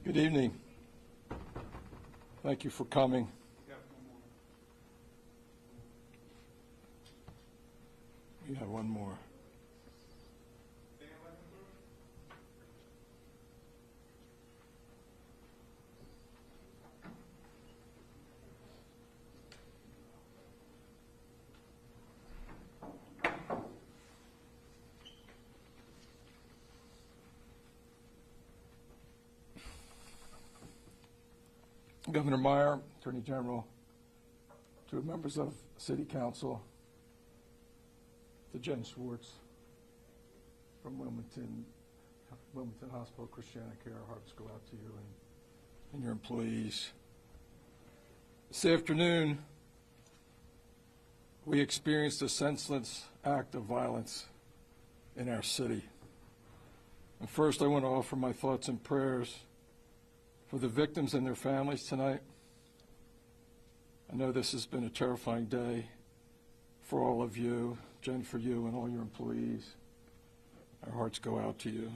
Good evening. Thank you for coming. We have one more. Governor Meyer, Attorney General, to members of City Council, to Jen Schwartz from Wilmington Hospital, Christiana Care, our hearts go out to you and your employees. This afternoon, we experienced a senseless act of violence in our city. And first, I want to offer my thoughts and prayers for the victims and their families tonight. I know this has been a terrifying day for all of you, Jen, for you and all your employees. Our hearts go out to you.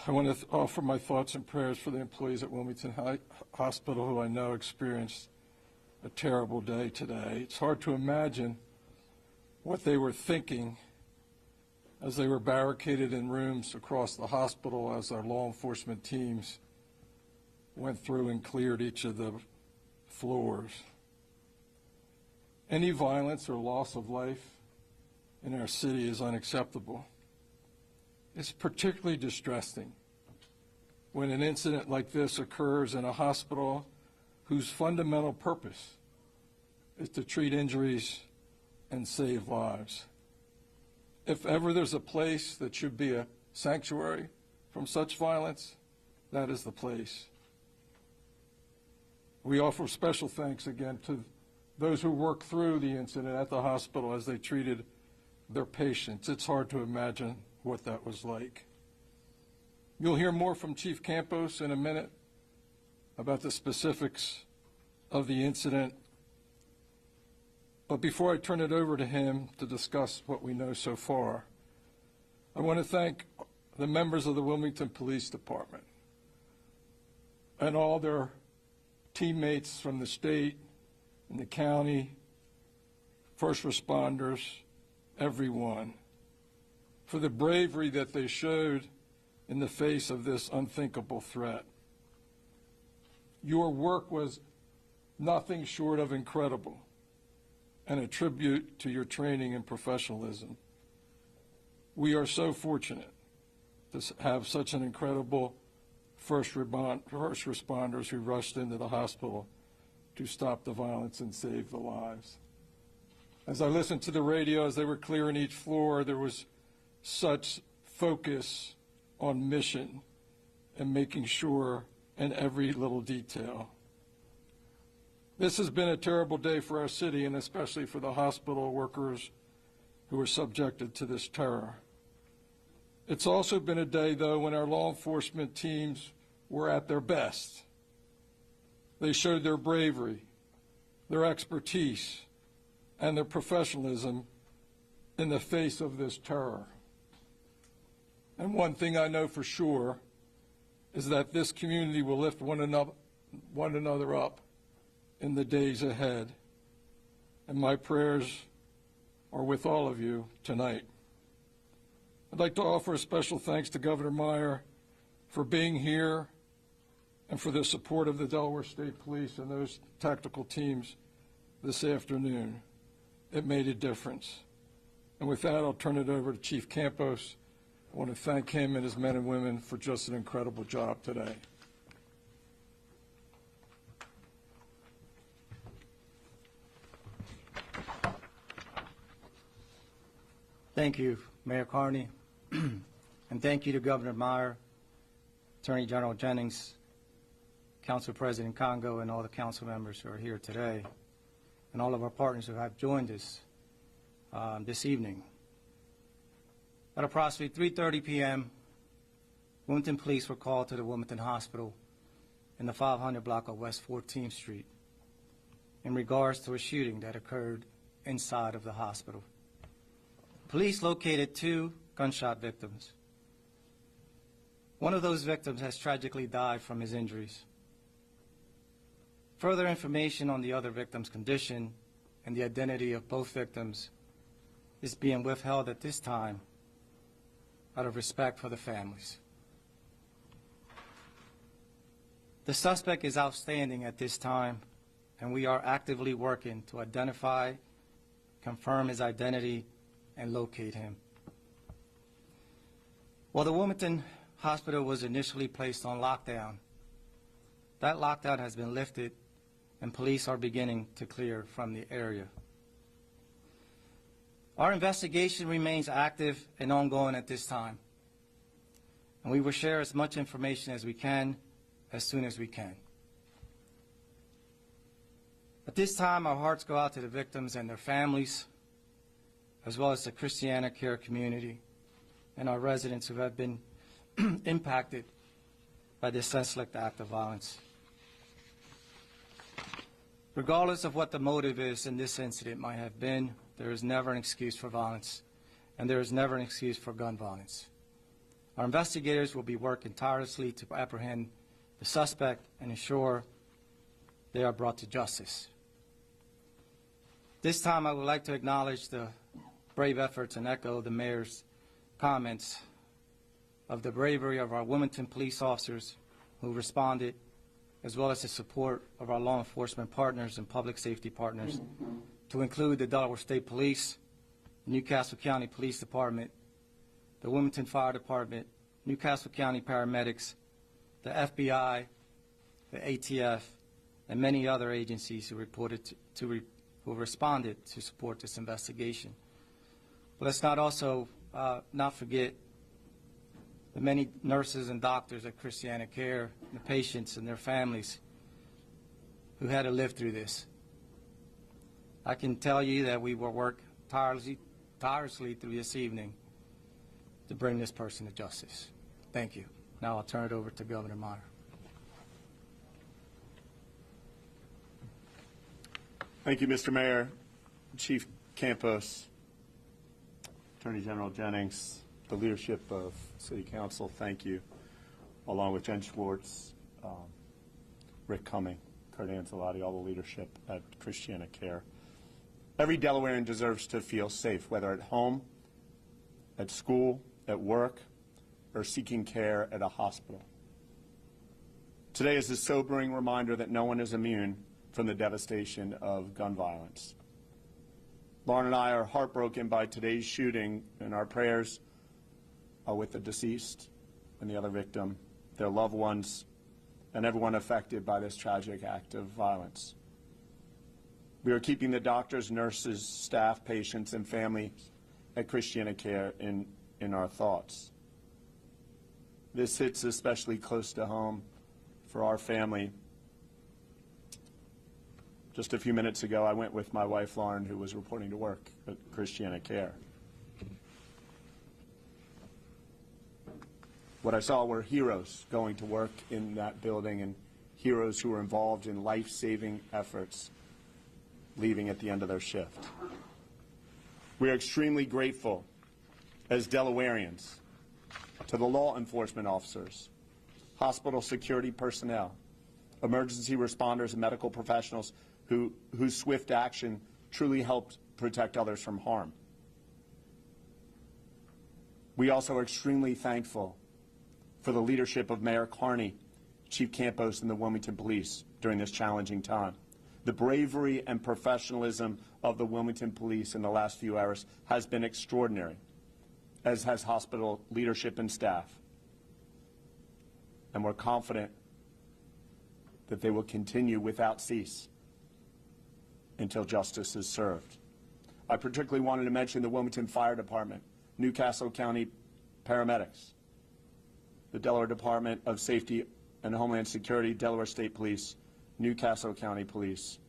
I want to offer my thoughts and prayers for the employees at Wilmington Hospital who I know experienced a terrible day today. It's hard to imagine what they were thinking as they were barricaded in rooms across the hospital as our law enforcement teams went through and cleared each of the floors. Any violence or loss of life in our city is unacceptable. It's particularly distressing when an incident like this occurs in a hospital whose fundamental purpose is to treat injuries and save lives. If ever there's a place that should be a sanctuary from such violence, that is the place. We offer special thanks again to those who worked through the incident at the hospital as they treated their patients. It's hard to imagine what that was like. You'll hear more from Chief Campos in a minute about the specifics of the incident. But before I turn it over to him to discuss what we know so far, I want to thank the members of the Wilmington Police Department and all their teammates from the state and the county, first responders, everyone, for the bravery that they showed in the face of this unthinkable threat. Your work was nothing short of incredible, and a tribute to your training and professionalism. We are so fortunate to have such an incredible first responders who rushed into the hospital to stop the violence and save the lives. As I listened to the radio as they were clearing each floor, there was such focus on mission and making sure in every little detail. This has been a terrible day for our city and especially for the hospital workers who were subjected to this terror. It's also been a day, though, when our law enforcement teams were at their best. They showed their bravery, their expertise, and their professionalism in the face of this terror. And one thing I know for sure is that this community will lift one another up in the days ahead. And my prayers are with all of you tonight. I'd like to offer a special thanks to Governor Meyer for being here and for the support of the Delaware State Police and those tactical teams this afternoon. It made a difference. And with that, I'll turn it over to Chief Campos. I want to thank him and his men and women for just an incredible job today. Thank you, Mayor Carney, and thank you to Governor Meyer, Attorney General Jennings, Council President Congo, and all the council members who are here today, and all of our partners who have joined us this evening. At approximately 3:30 p.m., Wilmington police were called to the Wilmington Hospital in the 500 block of West 14th Street in regards to a shooting that occurred inside of the hospital. Police located 2 gunshot victims. One of those victims has tragically died from his injuries. Further information on the other victim's condition and the identity of both victims is being withheld at this time out of respect for the families. The suspect is outstanding at this time, and we are actively working to identify, confirm his identity, and locate him. While the Wilmington Hospital was initially placed on lockdown, that lockdown has been lifted, and police are beginning to clear from the area. Our investigation remains active and ongoing at this time, and we will share as much information as we can as soon as we can. At this time, our hearts go out to the victims and their families, as well as the Christiana Care community and our residents who have been impacted by this senseless act of violence. Regardless of what the motive is in this incident might have been, there is never an excuse for violence, and there is never an excuse for gun violence. Our investigators will be working tirelessly to apprehend the suspect and ensure they are brought to justice. This time, I would like to acknowledge the brave efforts and echo the mayor's comments of the bravery of our Wilmington police officers who responded, as well as the support of our law enforcement partners and public safety partners, to include the Delaware State Police, Newcastle County Police Department, the Wilmington Fire Department, Newcastle County Paramedics, the FBI, the ATF, and many other agencies who responded to support this investigation. But let's not also not forget the many nurses and doctors at Christiana Care, the patients and their families who had to live through this. I can tell you that we will work tirelessly through this evening to bring this person to justice. Thank you. Now I'll turn it over to Governor Meyer. Thank you, Mr. Mayor, Chief Campos, Attorney General Jennings, the leadership of City Council, thank you, along with Jen Schwartz, Rick Cumming, Kurt Ancelotti, all the leadership at Christiana Care. Every Delawarean deserves to feel safe, whether at home, at school, at work, or seeking care at a hospital. Today is a sobering reminder that no one is immune from the devastation of gun violence. Lauren and I are heartbroken by today's shooting, and our prayers are with the deceased and the other victim, their loved ones, and everyone affected by this tragic act of violence. We are keeping the doctors, nurses, staff, patients, and families at Christiana Care in our thoughts. This hits especially close to home for our family. Just a few minutes ago, I went with my wife, Lauren, who was reporting to work at Christiana Care. What I saw were heroes going to work in that building and heroes who were involved in life-saving efforts leaving at the end of their shift. We are extremely grateful as Delawareans to the law enforcement officers, hospital security personnel, emergency responders, and medical professionals whose swift action truly helped protect others from harm. We also are extremely thankful for the leadership of Mayor Carney, Chief Campos, and the Wilmington Police during this challenging time. The bravery and professionalism of the Wilmington Police in the last few hours has been extraordinary, as has hospital leadership and staff. And we're confident that they will continue without cease until justice is served. I particularly wanted to mention the Wilmington Fire Department, Newcastle County Paramedics, the Delaware Department of Safety and Homeland Security, Delaware State Police, Newcastle County Police,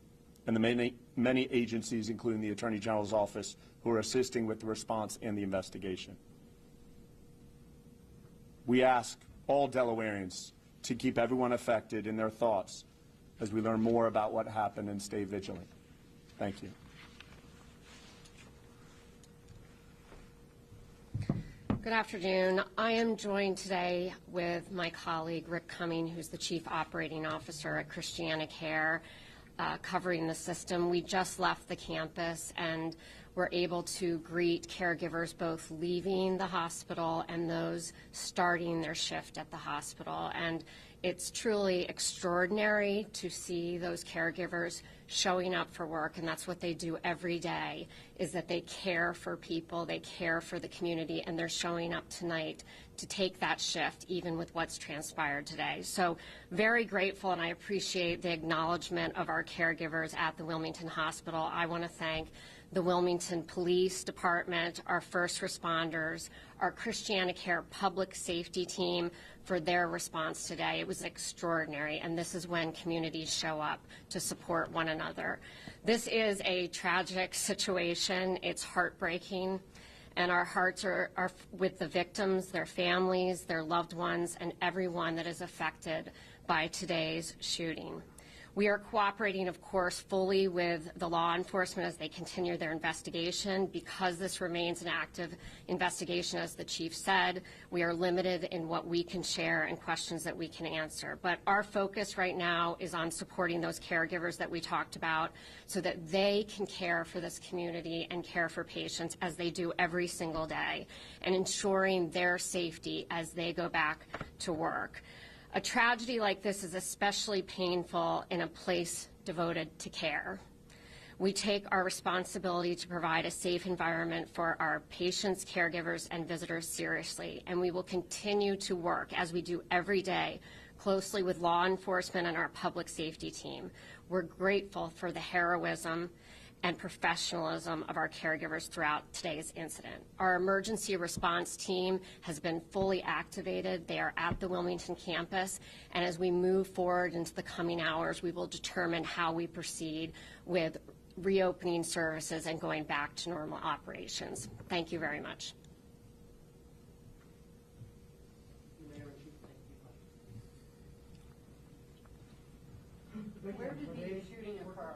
and the many agencies, including the Attorney General's Office, who are assisting with the response and the investigation. We ask all Delawareans to keep everyone affected in their thoughts as we learn more about what happened and stay vigilant. Thank you. Good afternoon. I am joined today with my colleague Rick Cumming, who's the Chief Operating Officer at Christiana Care, covering the system. We just left the campus and were able to greet caregivers both leaving the hospital and those starting their shift at the hospital. And it's truly extraordinary to see those caregivers showing up for work, and that's what they do every day, is that they care for people, they care for the community, and they're showing up tonight to take that shift, even with what's transpired today. So very grateful, and I appreciate the acknowledgement of our caregivers at the Wilmington Hospital. I want to thank the Wilmington Police Department, our first responders, our Christiana Care public safety team for their response today. It was extraordinary, and this is when communities show up to support one another. This is a tragic situation. It's heartbreaking, and our hearts are with the victims, their families, their loved ones, and everyone that is affected by today's shooting. We are cooperating, of course, fully with the law enforcement as they continue their investigation. Because this remains an active investigation, as the chief said, we are limited in what we can share and questions that we can answer. But our focus right now is on supporting those caregivers that we talked about so that they can care for this community and care for patients as they do every single day, and ensuring their safety as they go back to work. A tragedy like this is especially painful in a place devoted to care. We take our responsibility to provide a safe environment for our patients, caregivers, and visitors seriously, and we will continue to work, as we do every day, closely with law enforcement and our public safety team. We're grateful for the heroism and professionalism of our caregivers throughout today's incident. Our emergency response team has been fully activated. They are at the Wilmington campus, and as we move forward into the coming hours, we will determine how we proceed with reopening services and going back to normal operations. Thank you very much. Where did the shooting occur?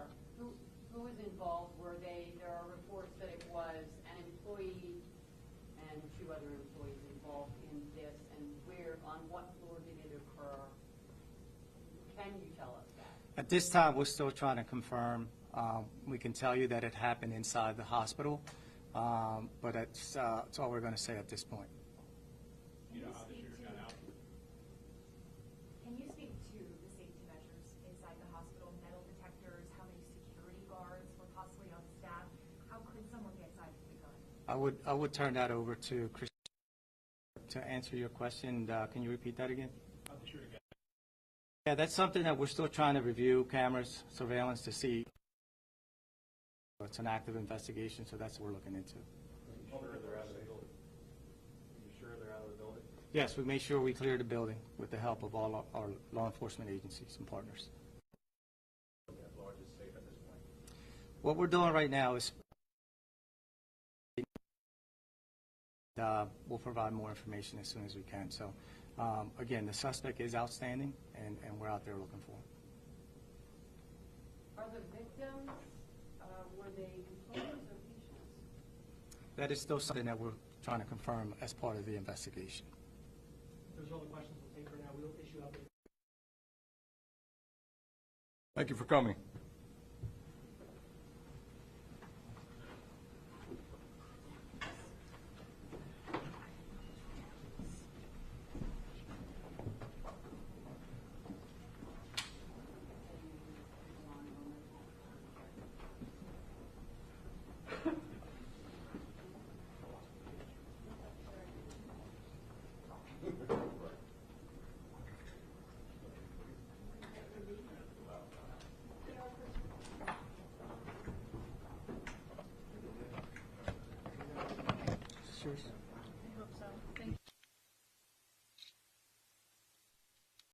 Who was involved? There are reports that it was an employee and two other employees involved in this, and on what floor did it occur? Can you tell us that? At this time, we're still trying to confirm. We can tell you that it happened inside the hospital, but that's all we're going to say at this point. Can you speak to the safety measures inside the hospital, metal detectors, how many security guards were possibly on staff? How could someone get inside with a gun? I would turn that over to Chris to answer your question. Can you repeat that again? Yeah, that's something that we're still trying to review, cameras, surveillance, to see. It's an active investigation, so that's what we're looking into. Yes, we made sure we cleared the building with the help of all our law enforcement agencies and partners. What we're doing right now is we'll provide more information as soon as we can. So, again, the suspect is outstanding, and we're out there looking for him. Are the victims, were they employees or patients? That is still something that we're trying to confirm as part of the investigation. Those are all the questions we'll take for now. We'll issue updates. Thank you for coming. Cheers.